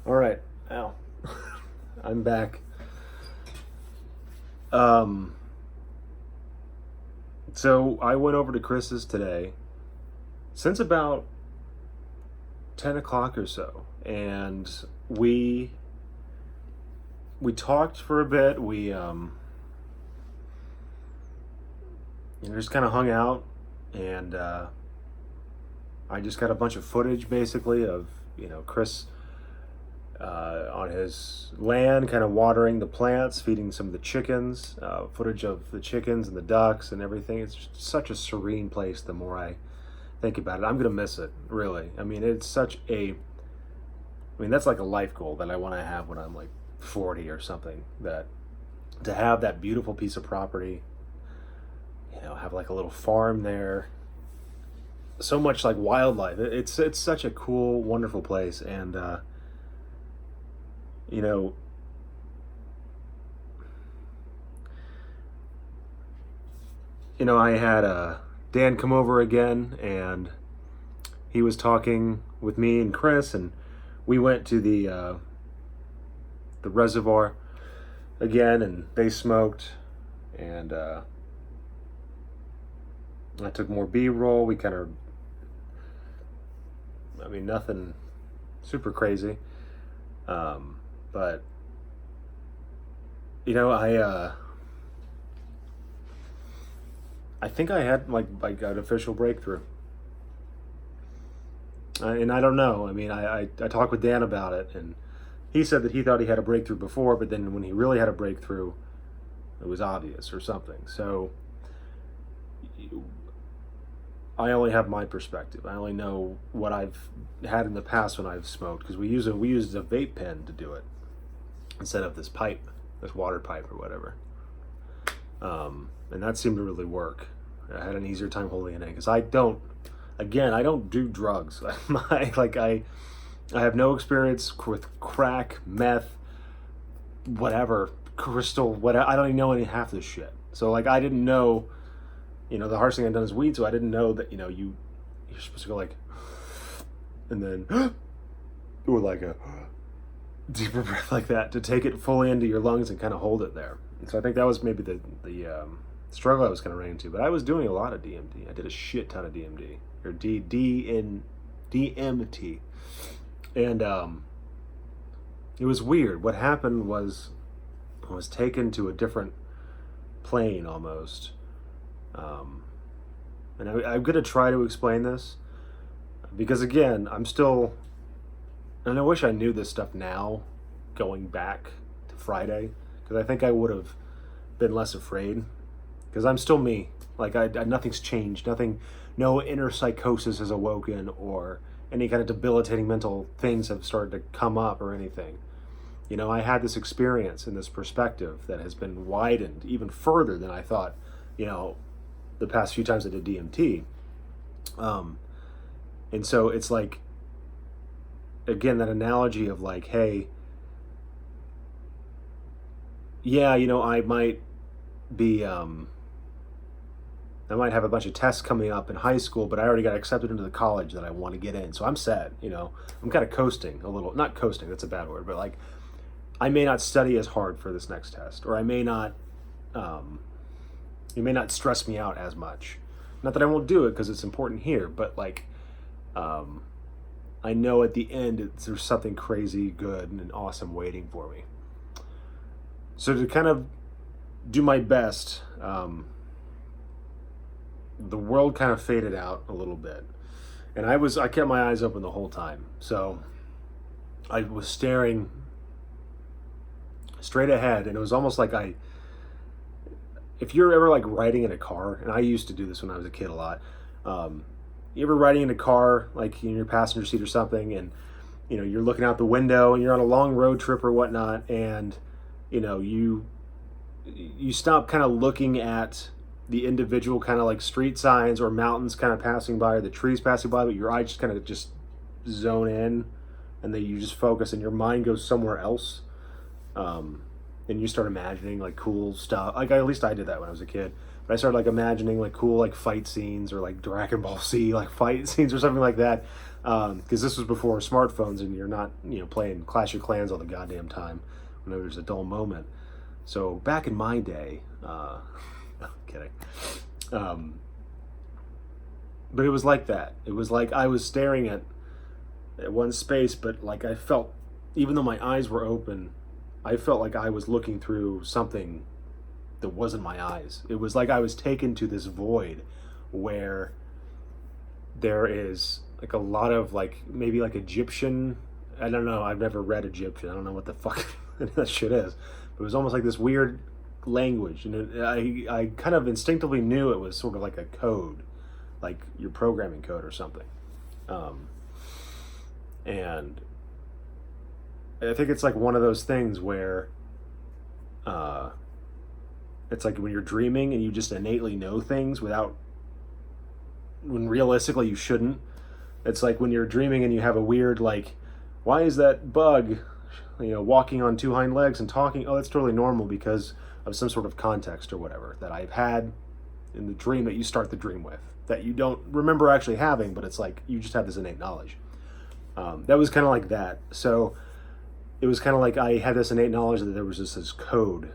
All right. Ow. I'm back. Um, so I went over to Chris's today since about 10 o'clock or so, and we talked for a bit. We just kind of hung out, and I just got a bunch of footage basically of Chris on his land, kind of watering the plants, feeding some of the chickens, footage of the chickens and the ducks and everything. It's just such a serene place the more I think about it. I'm going to miss it, really. I mean, that's like a life goal that I want to have when I'm like 40 or something, that to have that beautiful piece of property, have like a little farm there, so much like wildlife. It's such a cool, wonderful place. And you know, I had Dan come over again, and he was talking with me and Chris, and we went to the reservoir again, and they smoked, and I took more B-roll. We kind of, nothing super crazy, but I think I had like an official breakthrough. And I don't know. I talked with Dan about it, and he said that he thought he had a breakthrough before, but then when he really had a breakthrough, it was obvious or something. So I only have my perspective. I only know what I've had in the past when I've smoked, because we used a vape pen to do it instead of this water pipe or whatever. And that seemed to really work. I had an easier time holding it in, because I don't do drugs. I have no experience with crack, meth, whatever, crystal, whatever. I don't even know half this shit. So I didn't know, the hardest thing I've done is weed, so I didn't know that, you're supposed to go like, and then, or like a deeper breath like that to take it fully into your lungs and kind of hold it there. And so I think that was maybe the struggle I was kind of running into. But I was doing a lot of DMT. I did a shit ton of DMT, or DMT, and it was weird. What happened was I was taken to a different plane almost. And I'm going to try to explain this, because again, and I wish I knew this stuff now, going back to Friday, because I think I would have been less afraid, because I'm still me. Nothing's changed. No inner psychosis has awoken, or any kind of debilitating mental things have started to come up or anything. I had this experience and this perspective that has been widened even further than I thought, the past few times I did DMT. And so it's like, again, that analogy of like, hey, yeah, I might be, I might have a bunch of tests coming up in high school, but I already got accepted into the college that I want to get in. So I'm sad, I'm kind of coasting a little, not coasting, that's a bad word, but I may not study as hard for this next test, or I may not, it may not stress me out as much. Not that I won't do it, because it's important here, but I know at the end there's something crazy good and awesome waiting for me. So to kind of do my best, the world kind of faded out a little bit, and I kept my eyes open the whole time. So I was staring straight ahead, and it was almost like if you're ever riding in a car, and I used to do this when I was a kid a lot, you ever riding in a car, in your passenger seat or something, and you're looking out the window, and you're on a long road trip or whatnot, and you stop kind of looking at the individual kind of street signs or mountains kind of passing by, or the trees passing by, but your eyes just kind of just zone in, and then you just focus, and your mind goes somewhere else. And you start imagining cool stuff. At least I did that when I was a kid. But I started like imagining like cool like fight scenes or like Dragon Ball Z like fight scenes or something like that. Because this was before smartphones and you're not, playing Clash of Clans all the goddamn time whenever there's a dull moment. So back in my day, no, I'm kidding. But it was like that. It was like I was staring at one space, but like I felt, even though my eyes were open, I felt like I was looking through something that wasn't my eyes. It was like I was taken to this void where there is like a lot of like maybe like Egyptian, I don't know, I've never read Egyptian, I don't know what the fuck that shit is, but it was almost like this weird language, and I kind of instinctively knew it was sort of like a code, like your programming code or something. And I think it's like one of those things where it's like when you're dreaming and you just innately know things without, when realistically you shouldn't. It's like when you're dreaming and you have a weird like, why is that bug walking on two hind legs and talking? Oh, that's totally normal because of some sort of context or whatever that I've had in the dream that you start the dream with, that you don't remember actually having, but it's like you just have this innate knowledge. That was kind of like that. So it was kind of like I had this innate knowledge that there was this code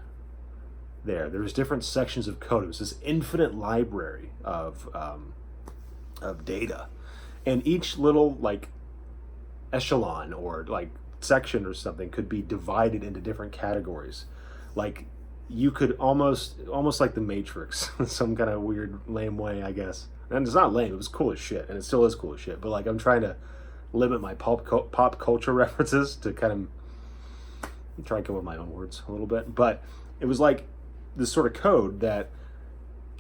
there. There was different sections of code. It was this infinite library of data, and each little like echelon or like section or something could be divided into different categories. Like you could almost like the Matrix, some kind of weird lame way, I guess. And it's not lame. It was cool as shit, and it still is cool as shit. But like I'm trying to limit my pop culture references to kind of try to come up with my own words a little bit. But it was like this sort of code that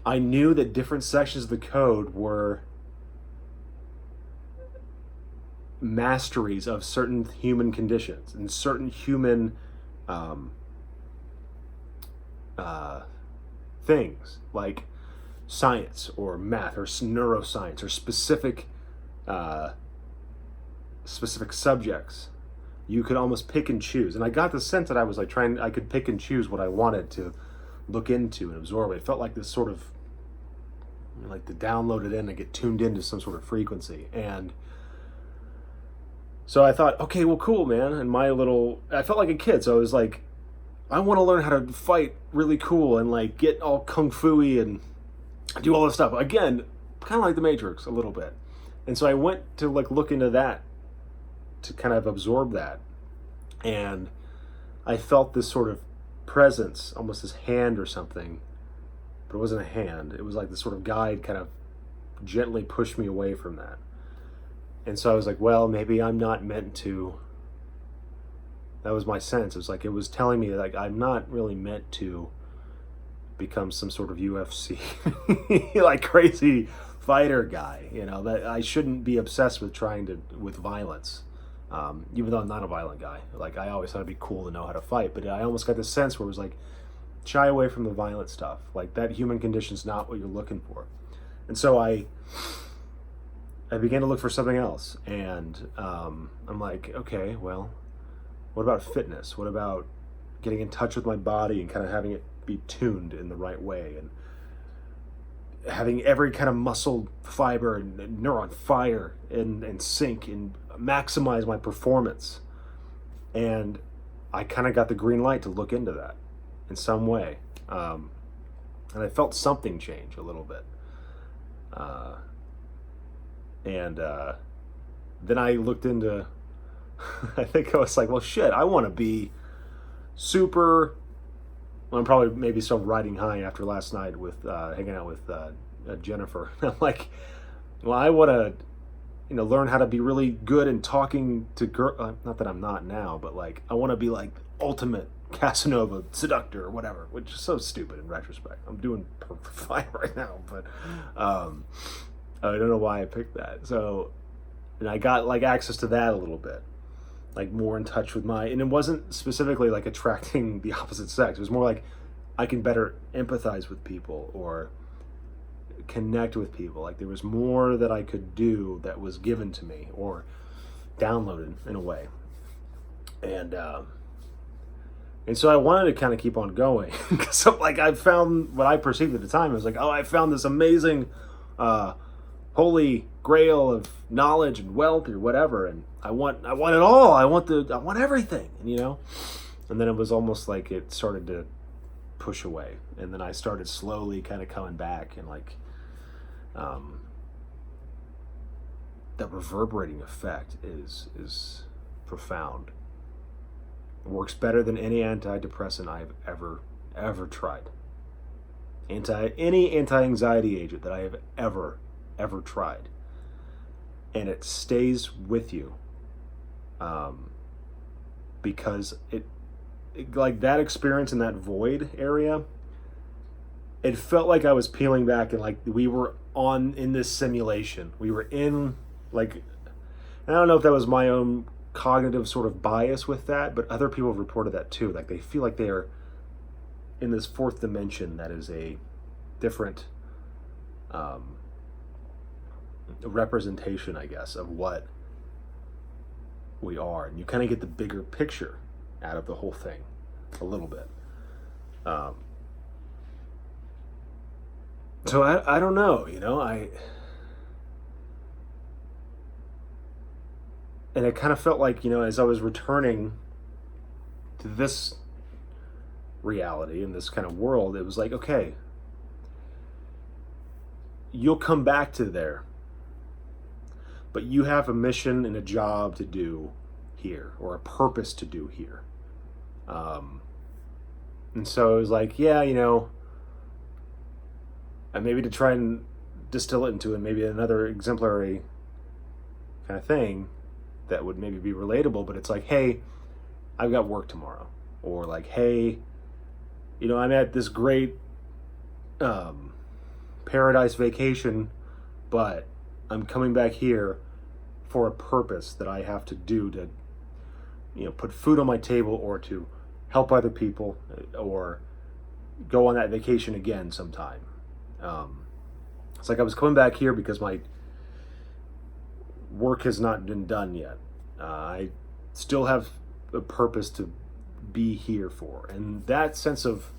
I knew that different sections of the code were masteries of certain human conditions and certain human things, like science or math or neuroscience or specific subjects. You could almost pick and choose, and I got the sense that I was like I could pick and choose what I wanted to look into and absorb. It felt like this sort of like to download it in and get tuned into some sort of frequency. And so I thought, okay, well, cool, man. And I felt like a kid, so I was like, I want to learn how to fight really cool and like get all kung fu-y and do all this stuff. Again, kind of like the Matrix a little bit. And so I went to like look into that to kind of absorb that. And I felt this sort of presence, almost this hand or something, but it wasn't a hand. It was like this sort of guide kind of gently pushed me away from that. And so I was like, well, maybe I'm not meant to. That was my sense. It was like, it was telling me like I'm not really meant to become some sort of UFC like crazy fighter guy, that I shouldn't be obsessed with with violence. Even though I'm not a violent guy, like I always thought it'd be cool to know how to fight, but I almost got this sense where it was like, shy away from the violent stuff. Like that human condition's not what you're looking for. And so I began to look for something else, and I'm like, okay, well, what about fitness? What about getting in touch with my body and kind of having it be tuned in the right way, and having every kind of muscle fiber and neuron fire and sync and maximize my performance? And I kind of got the green light to look into that in some way. And I felt something change a little bit. Then I looked into, I think I was like, well, shit, I want to be super, well, I'm probably maybe still riding high after last night with hanging out with Jennifer. I'm like, well, I want to, learn how to be really good in talking to girls. Not that I'm not now, but like, I want to be like ultimate Casanova seductor or whatever, which is so stupid in retrospect. I'm doing perfect fine right now, but I don't know why I picked that. So, and I got like access to that a little bit, like more in touch with and it wasn't specifically like attracting the opposite sex. It was more like I can better empathize with people or connect with people. Like there was more that I could do that was given to me or downloaded in a way. And And so I wanted to kind of keep on going because like I found what I perceived at the time. It was like, oh, I found this amazing holy grail of knowledge and wealth or whatever, and I want it all. I want everything, and and then it was almost like it started to push away, and then I started slowly kind of coming back, and like that reverberating effect is profound. It works better than any antidepressant I've ever tried. Any anti-anxiety agent that I have ever tried. And it stays with you. Because it like that experience in that void area, it felt like I was peeling back and like we were in this simulation. We were in like, I don't know if that was my own cognitive sort of bias with that, but other people have reported that too. Like they feel like they are in this fourth dimension that is a different representation, I guess, of what we are, and you kind of get the bigger picture out of the whole thing a little bit. So I don't know, and it kind of felt like, as I was returning to this reality in this kind of world, it was like, okay, you'll come back to there, but you have a mission and a job to do here, or a purpose to do here. And so it was like, yeah, and maybe to try and distill it into maybe another exemplary kind of thing that would maybe be relatable, but it's like, hey, I've got work tomorrow. Or like, hey, I'm at this great paradise vacation, but I'm coming back here for a purpose that I have to do to, put food on my table, or to help other people, or go on that vacation again sometime. It's like I was coming back here because my work has not been done yet. I still have a purpose to be here for, and that sense of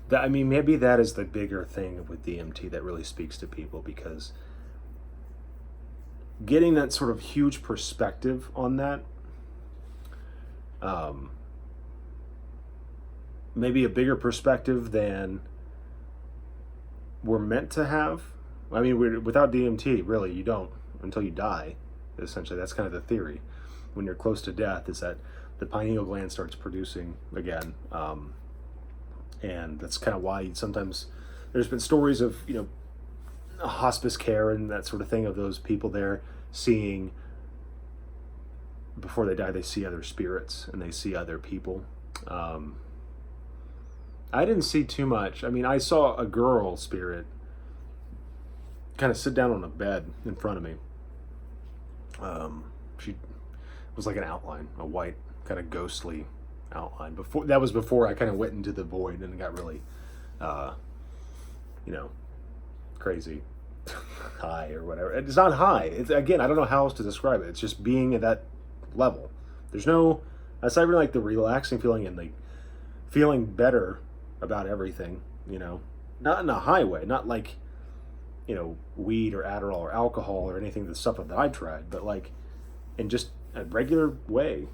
that, maybe that is the bigger thing with DMT that really speaks to people, because getting that sort of huge perspective on that, maybe a bigger perspective than we're meant to have. Without DMT, really, you don't until you die. Essentially, that's kind of the theory. When you're close to death, is that the pineal gland starts producing again, and that's kind of why sometimes there's been stories of hospice care and that sort of thing, of those people there seeing, before they die, they see other spirits and they see other people. I didn't see too much. I saw a girl spirit kind of sit down on a bed in front of me. She was like an outline, a white kind of ghostly outline. That was before I kind of went into the void and got really, crazy high or whatever. It's not high. It's, again, I don't know how else to describe it. It's just being at that level. There's no, aside from like the relaxing feeling and like feeling better about everything, not in a high way, not like, weed or Adderall or alcohol or anything, the stuff that I tried, but like in just a regular way,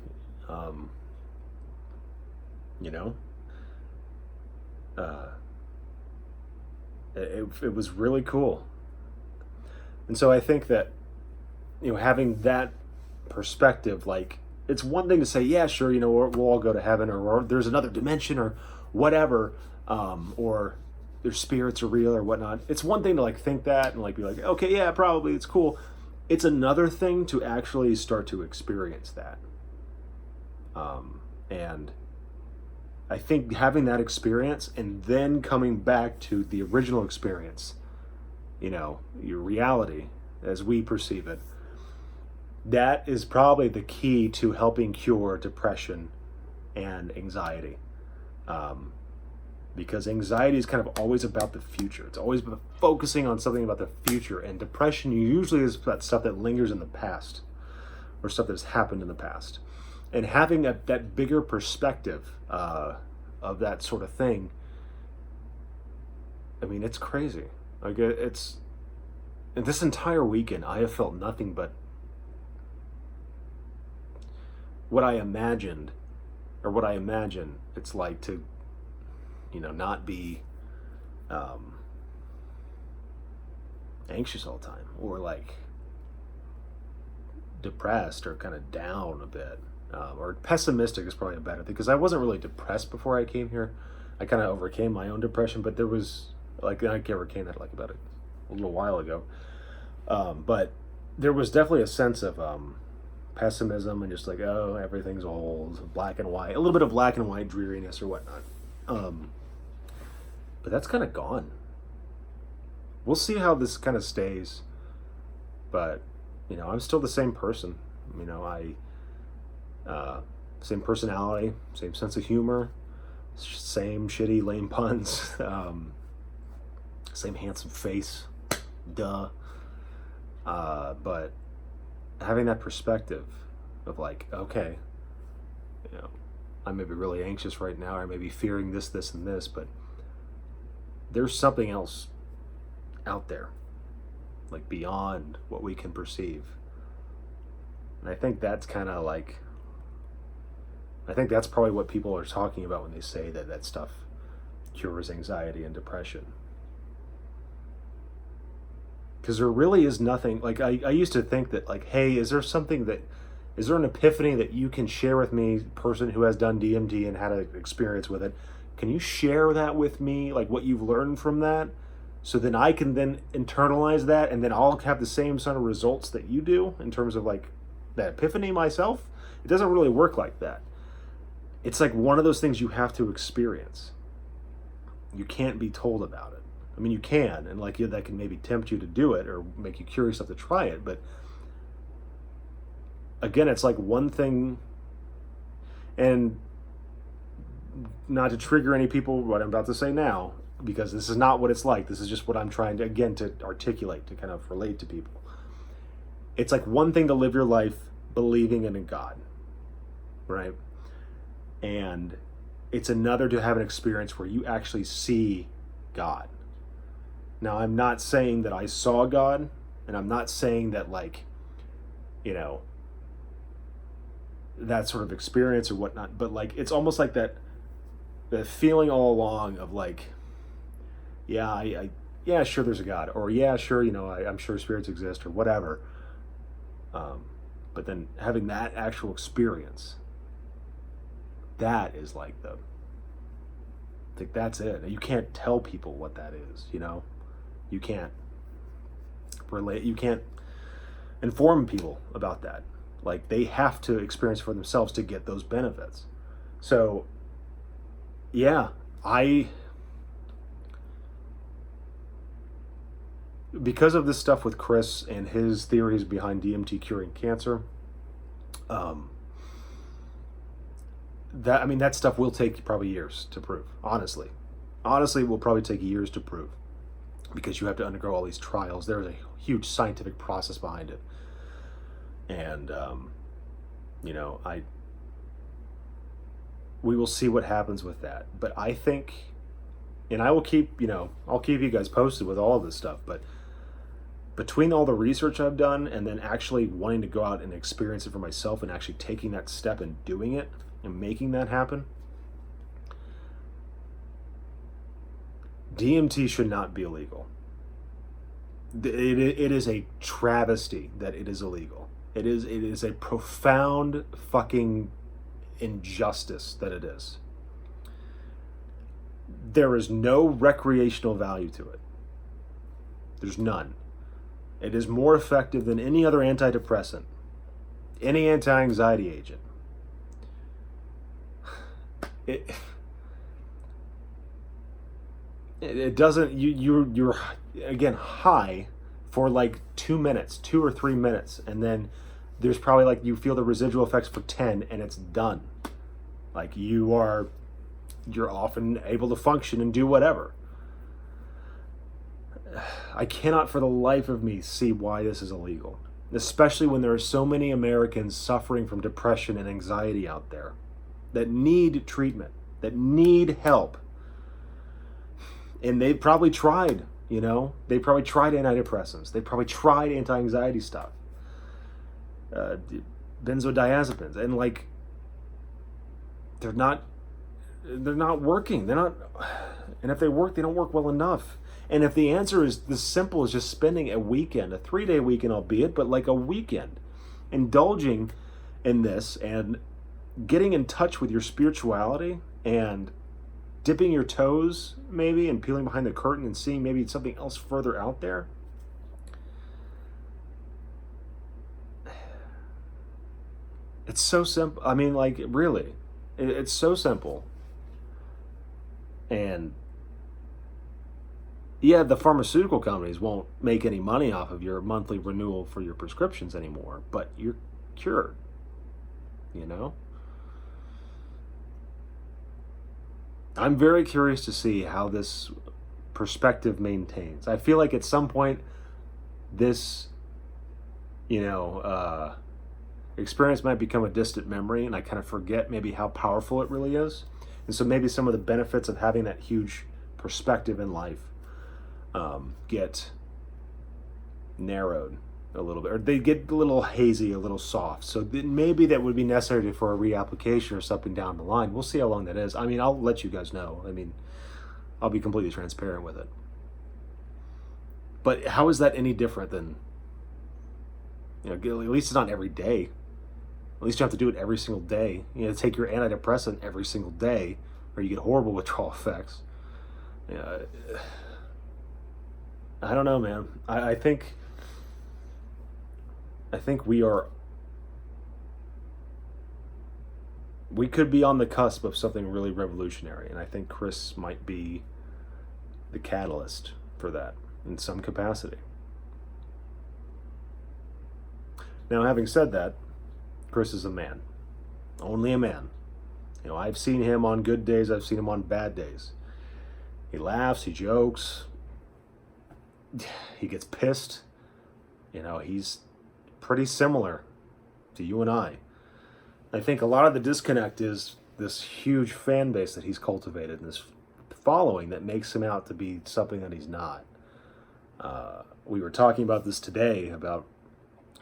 it was really cool. And so I think that, having that perspective, like, it's one thing to say, yeah, sure, we'll all go to heaven, or there's another dimension, or whatever, or their spirits are real or whatnot. It's one thing to like think that and like be like, okay, yeah, probably, it's cool. It's another thing to actually start to experience that. And I think having that experience and then coming back to the original experience, your reality as we perceive it, that is probably the key to helping cure depression and anxiety. Because anxiety is kind of always about the future. It's always about focusing on something about the future. And depression usually is about stuff that lingers in the past, or stuff that has happened in the past. And having that bigger perspective of that sort of thing, I mean, it's crazy. Like it's and this entire weekend, I have felt nothing but what I imagined, or what I imagine it's like to, not be anxious all the time, or like depressed or kind of down a bit, or pessimistic is probably a better thing, because I wasn't really depressed before I came here. I kind of overcame my own depression, but there was like I overcame that like about a little while ago. But there was definitely a sense of pessimism and just like, oh, everything's old, black and white, a little bit of black and white dreariness or whatnot. But that's kind of gone. We'll see how this kind of stays. But I'm still the same person. Same personality, same sense of humor, same shitty lame puns, same handsome face, duh. But having that perspective of like, okay, I may be really anxious right now, or I may be fearing this, this, and this, but there's something else out there, like beyond what we can perceive. And I think that's kind of like, I think that's probably what people are talking about when they say that stuff cures anxiety and depression. Because there really is nothing, like I used to think that like, hey, is there an epiphany that you can share with me, person who has done DMT and had an experience with it? Can you share that with me, like what you've learned from that? So then I can then internalize that, and then I'll have the same sort of results that you do in terms of like that epiphany myself. It doesn't really work like that. It's like one of those things you have to experience. You can't be told about it. I mean, you can, and like that can maybe tempt you to do it or make you curious enough to try it. But again, it's like one thing, and not to trigger any people, what I'm about to say now, because this is not what it's like. This is just what I'm trying to, again, to articulate, to kind of relate to people. It's like one thing to live your life believing in a God, right? And it's another to have an experience where you actually see God. Now, I'm not saying that I saw God, and I'm not saying that like, that sort of experience or whatnot, but like, it's almost like that feeling all along of like, yeah, sure there's a God, or yeah, sure, I'm sure spirits exist or whatever. But then having that actual experience, that is like I think that's it. You can't tell people what that is, You can't relate, you can't inform people about that. Like, they have to experience for themselves to get those benefits. So, yeah, because of this stuff with Chris and his theories behind DMT curing cancer, that stuff will take probably years to prove. Honestly, it will probably take years to prove, because you have to undergo all these trials. There's a huge scientific process behind it, and we will see what happens with that. But I think, and I will keep I'll keep you guys posted with all of this stuff, but between all the research I've done and then actually wanting to go out and experience it for myself and actually taking that step and doing it and making that happen, DMT should not be illegal. It is a travesty that it is illegal. It is a profound fucking injustice that it is. There is no recreational value to it. There's none. It is more effective than any other antidepressant, any anti-anxiety agent. It doesn't, you're again high for like 2 minutes, 2 or 3 minutes, and then there's probably like you feel the residual effects for 10 and it's done. Like you're often able to function and do whatever. I cannot for the life of me see why this is illegal. especially when there are so many Americans suffering from depression and anxiety out there that need treatment, that need help. And they've probably tried, they probably tried antidepressants. They probably tried anti-anxiety stuff, benzodiazepines, and like, they're not working. And if they work, they don't work well enough. And if the answer is this simple as just spending a weekend, a 3-day weekend, albeit, but like a weekend, indulging in this and getting in touch with your spirituality and dipping your toes maybe and peeling behind the curtain and seeing maybe something else further out there. It's so simple. I mean, like, really, it's so simple. And yeah, the pharmaceutical companies won't make any money off of your monthly renewal for your prescriptions anymore, but you're cured, I'm very curious to see how this perspective maintains. I feel like at some point this, experience might become a distant memory, and I kind of forget maybe how powerful it really is. And so maybe some of the benefits of having that huge perspective in life get narrowed a little bit, or they get a little hazy, a little soft. So maybe that would be necessary for a reapplication or something down the line. We'll see how long that is. I mean, I'll let you guys know. I mean, I'll be completely transparent with it. But how is that any different than, at least it's not every day. At least you have to do it every single day. Take your antidepressant every single day, or you get horrible withdrawal effects. I don't know, man. I think we could be on the cusp of something really revolutionary, and I think Chris might be the catalyst for that in some capacity. Now, having said that, Chris is a man. Only a man. I've seen him on good days, I've seen him on bad days. He laughs, he jokes, he gets pissed. He's pretty similar to you and I. I think a lot of the disconnect is this huge fan base that he's cultivated and this following that makes him out to be something that he's not. We were talking about this today, about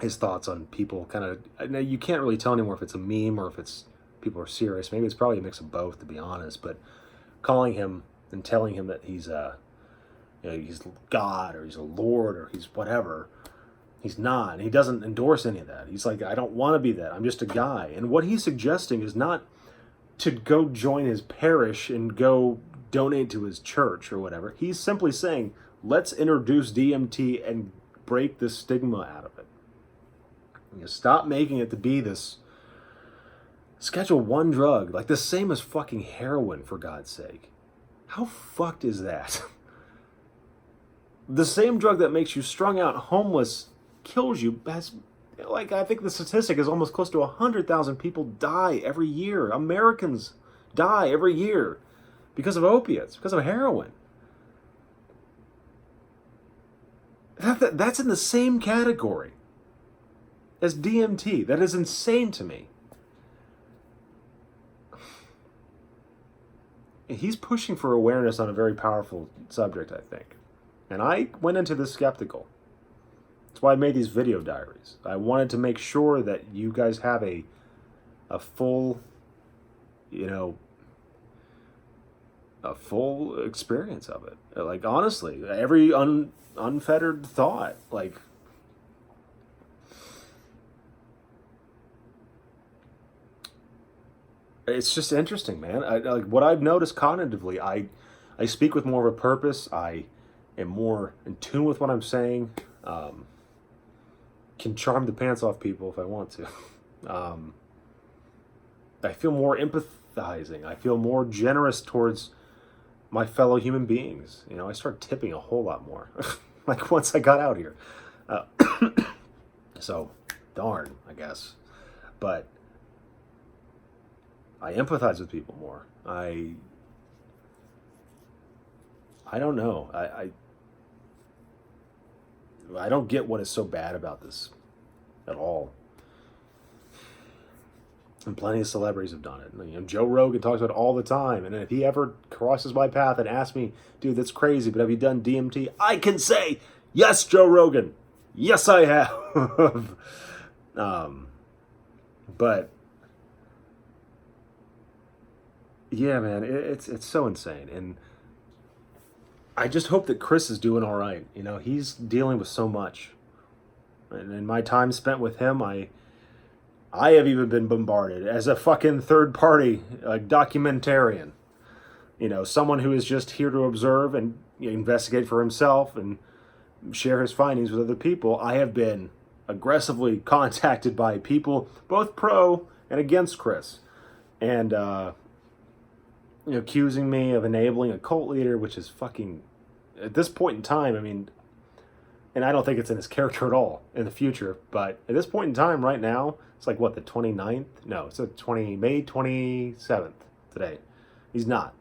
his thoughts on people kind of, you can't really tell anymore if it's a meme or if it's people are serious. Maybe it's probably a mix of both, to be honest, but calling him and telling him that he's he's God or he's a Lord or he's whatever, he's not. And he doesn't endorse any of that. He's like, I don't want to be that. I'm just a guy. And what he's suggesting is not to go join his parish and go donate to his church or whatever. He's simply saying, let's introduce DMT and break the stigma out of it. Stop making it to be this Schedule 1 drug, like the same as fucking heroin, for God's sake. How fucked is that? The same drug that makes you strung out, homeless, kills you, has, I think the statistic is almost close to 100,000 people die every year. Americans die every year because of opiates, because of heroin. That's in the same category as DMT. That is insane to me. He's pushing for awareness on a very powerful subject, I think. And I went into this skeptical. That's why I made these video diaries. I wanted to make sure that you guys have a full, a full experience of it. Like, honestly, every unfettered thought, like, it's just interesting, man. Like what I've noticed cognitively, I speak with more of a purpose. I am more in tune with what I'm saying. Can charm the pants off people if I want to. I feel more empathizing. I feel more generous towards my fellow human beings. I start tipping a whole lot more. Like once I got out here. So, darn, I guess. But I empathize with people more. I don't know. I don't get what is so bad about this at all. And plenty of celebrities have done it. You know, Joe Rogan talks about it all the time. And if he ever crosses my path and asks me, dude, that's crazy, but have you done DMT? I can say, yes, Joe Rogan. Yes, I have. But yeah, man, it's so insane. And I just hope that Chris is doing all right. You know, he's dealing with so much. And in my time spent with him, I have even been bombarded as a fucking third party, like documentarian. You know, someone who is just here to observe and investigate for himself and share his findings with other people. I have been aggressively contacted by people, both pro and against Chris. And, accusing me of enabling a cult leader, which is fucking, at this point in time, I mean, and I don't think it's in his character at all in the future, but at this point in time right now, it's like, what, the 29th? No, it's the May 27th today. He's not.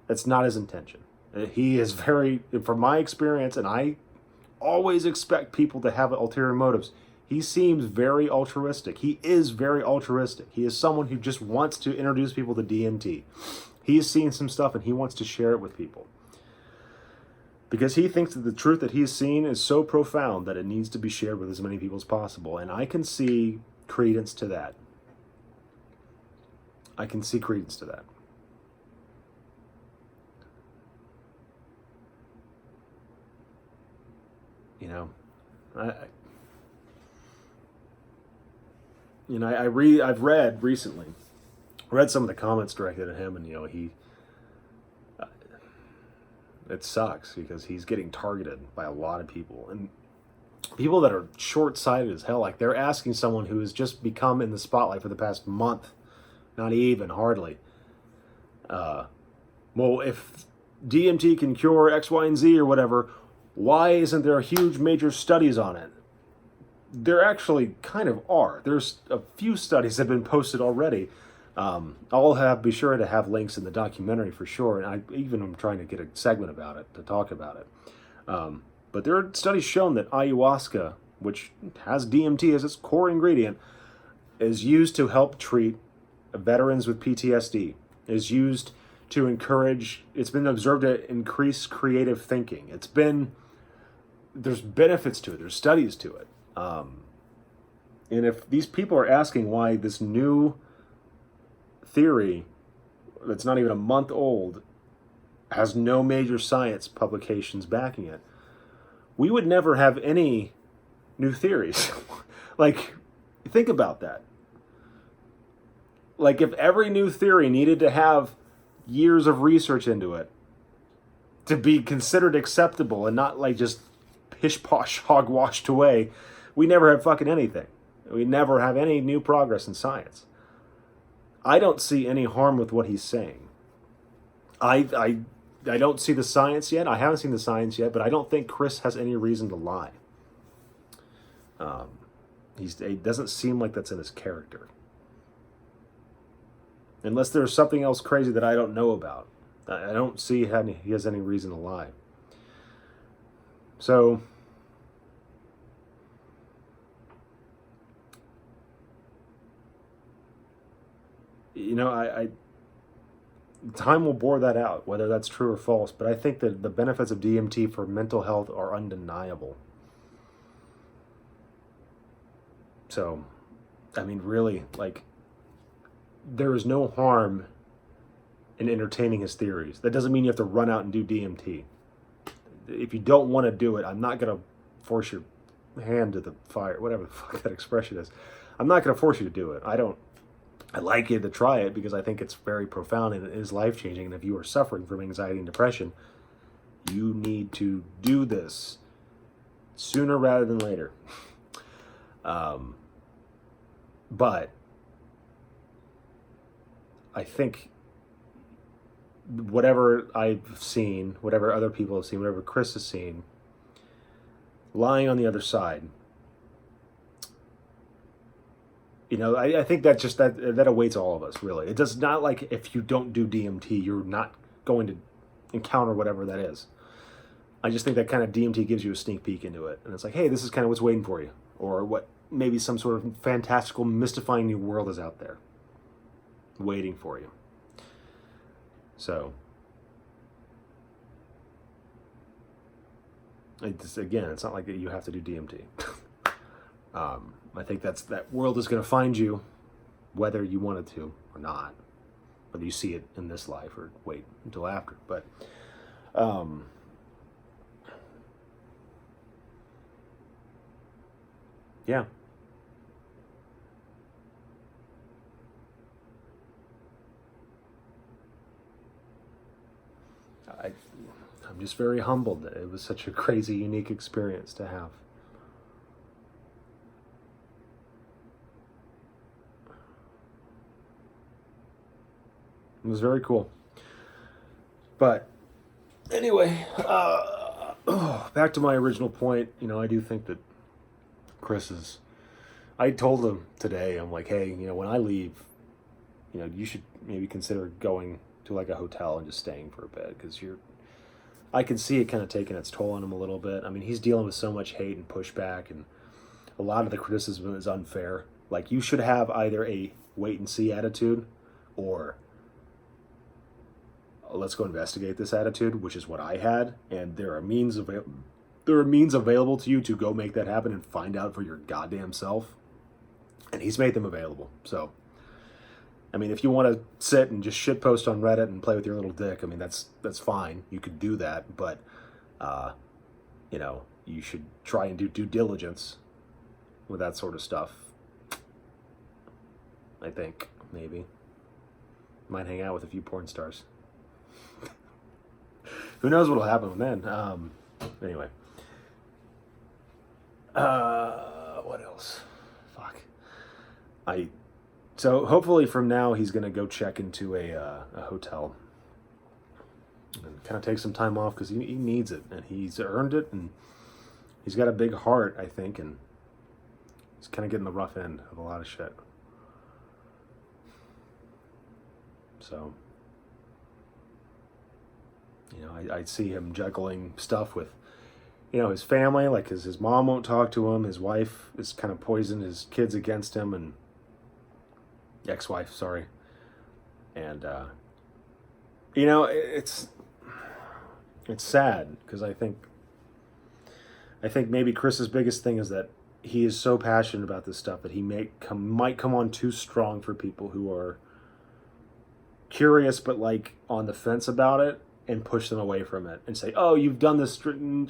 That's not his intention. He is very, from my experience, and I always expect people to have ulterior motives, he seems very altruistic. He is very altruistic. He is someone who just wants to introduce people to DMT. He's seen some stuff and he wants to share it with people. Because he thinks that the truth that he's seen is so profound that it needs to be shared with as many people as possible. And I can see credence to that. I can see credence to that. You know, I've read recently, some of the comments directed at him, and it sucks because he's getting targeted by a lot of people, and people that are short-sighted as hell. Like, they're asking someone who has just become in the spotlight for the past month, not even, hardly. Well, if DMT can cure X, Y, and Z or whatever, why isn't there huge major studies on it? There actually kind of are. There's a few studies that have been posted already. I'll be sure to have links in the documentary for sure, and I even am trying to get a segment about it to talk about it. But there are studies shown that ayahuasca, which has DMT as its core ingredient, is used to help treat veterans with PTSD. Is used to encourage. It's been observed to increase creative thinking. There's benefits to it. There's studies to it. And if these people are asking why this new theory that's not even a month old has no major science publications backing it, we would never have any new theories. Like, think about that. Like, if every new theory needed to have years of research into it to be considered acceptable and not like just pish-posh hog-washed away, we never have fucking anything. We never have any new progress in science. I don't see any harm with what he's saying. I don't see the science yet. I haven't seen the science yet, but I don't think Chris has any reason to lie. It doesn't seem like that's in his character. Unless there's something else crazy that I don't know about. I don't see he has any reason to lie. So, time will bore that out, whether that's true or false, but I think that the benefits of DMT for mental health are undeniable. So, I mean, really, like, there is no harm in entertaining his theories. That doesn't mean you have to run out and do DMT. If you don't want to do it, I'm not going to force your hand to the fire, whatever the fuck that expression is. I'm not going to force you to do it. I like you to try it because I think it's very profound and it is life-changing. And if you are suffering from anxiety and depression, you need to do this sooner rather than later. But I think whatever I've seen, whatever other people have seen, whatever Chris has seen, lying on the other side, I think that just that awaits all of us, really. It does not, like, if you don't do DMT, you're not going to encounter whatever that is. I just think that kind of DMT gives you a sneak peek into it. And it's like, hey, this is kind of what's waiting for you. Or what maybe some sort of fantastical, mystifying new world is out there waiting for you. So, it's not like you have to do DMT. I think that world is going to find you, whether you wanted to or not, whether you see it in this life or wait until after. But yeah. I'm just very humbled that it was such a crazy, unique experience to have. It was very cool. But anyway, back to my original point. I do think that Chris is... I told him today, I'm like, hey, when I leave, you should maybe consider going to like a hotel and just staying for a bit, because I can see it kind of taking its toll on him a little bit. I mean, he's dealing with so much hate and pushback, and a lot of the criticism is unfair. Like, you should have either a wait and see attitude or let's go investigate this attitude, which is what I had, and there are means available to you to go make that happen and find out for your goddamn self. And he's made them available. So, I mean, if you want to sit and just shitpost on Reddit and play with your little dick, I mean, that's fine. You could do that, but you should try and do due diligence with that sort of stuff. I think maybe might hang out with a few porn stars. Who knows what'll happen with men? Anyway. What else? Fuck. So hopefully from now he's gonna go check into a hotel and kind of take some time off, because he needs it, and he's earned it, and he's got a big heart, I think, and he's kind of getting the rough end of a lot of shit. So, I see him juggling stuff with, his family, like his mom won't talk to him, his wife is kind of poisoned his kids against him, and ex-wife, sorry. And, it's sad, because I think maybe Chris's biggest thing is that he is so passionate about this stuff that he might come on too strong for people who are curious but like on the fence about it, and push them away from it and say, oh, you've done this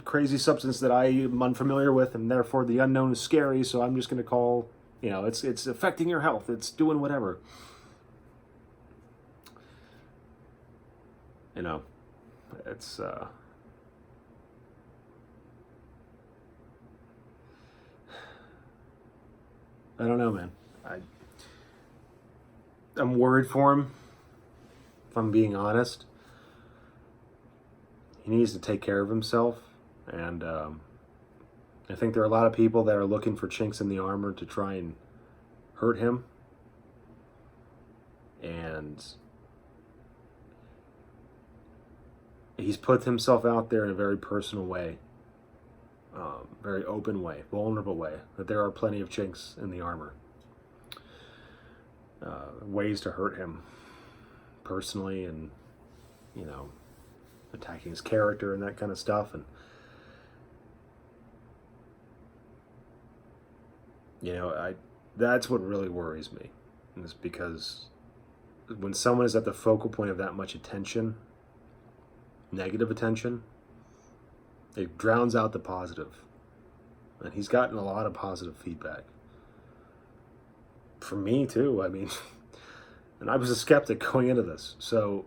crazy substance that I am unfamiliar with, and therefore the unknown is scary, so I'm just going to call, it's affecting your health, it's doing whatever. It's I don't know, man. I'm worried for him, if I'm being honest. He needs to take care of himself, and I think there are a lot of people that are looking for chinks in the armor to try and hurt him, and he's put himself out there in a very personal way, very open way, vulnerable way, that there are plenty of chinks in the armor, ways to hurt him personally, and attacking his character and that kind of stuff. And that's what really worries me, is because when someone is at the focal point of that much attention, negative attention, it drowns out the positive. And he's gotten a lot of positive feedback from me too. I mean, and I was a skeptic going into this, so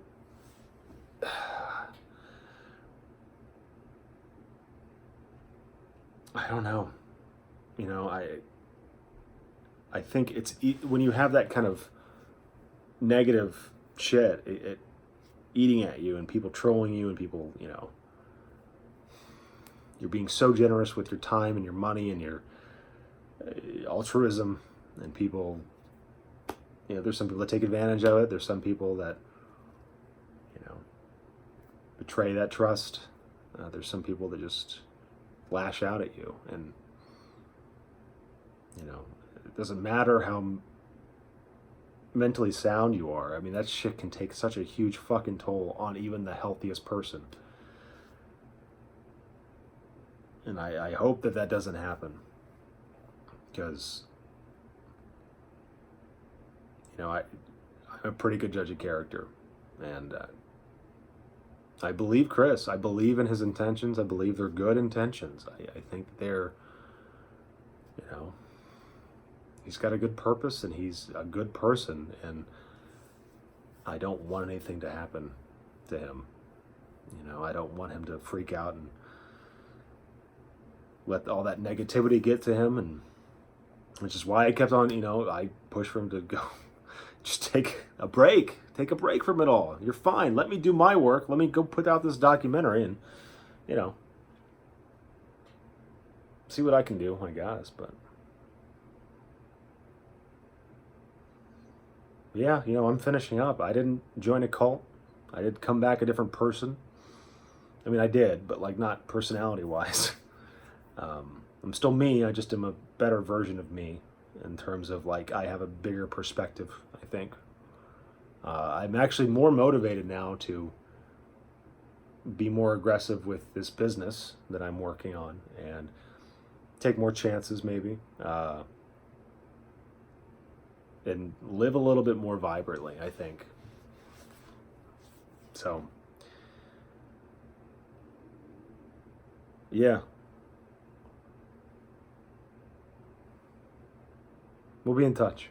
I don't know. I think it's when you have that kind of negative shit, it eating at you, and people trolling you, and people, you're being so generous with your time and your money and your altruism, and people, there's some people that take advantage of it. There's some people that, betray that trust. There's some people that just lash out at you, and You know, it doesn't matter how mentally sound you are. I mean, that shit can take such a huge fucking toll on even the healthiest person. And I hope that that doesn't happen. Because, you know, I'm a pretty good judge of character. And I believe Chris. I believe in his intentions. I believe they're good intentions. I think they're, you know, he's got a good purpose and he's a good person. And I don't want anything to happen to him. You know, I don't want him to freak out and let all that negativity get to him. And which is why I kept on, you know, I pushed for him to go, just take a break from it all. You're fine. Let me do my work. Let me go put out this documentary and, you know, see what I can do, I guess. But yeah, you know, I'm finishing up. I didn't join a cult. I did come back a different person. I mean, I did, but like not personality-wise. I'm still me. I just am a better version of me in terms of like I have a bigger perspective, I think. I'm actually more motivated now to be more aggressive with this business that I'm working on and take more chances maybe. And live a little bit more vibrantly, I think. So, yeah. We'll be in touch.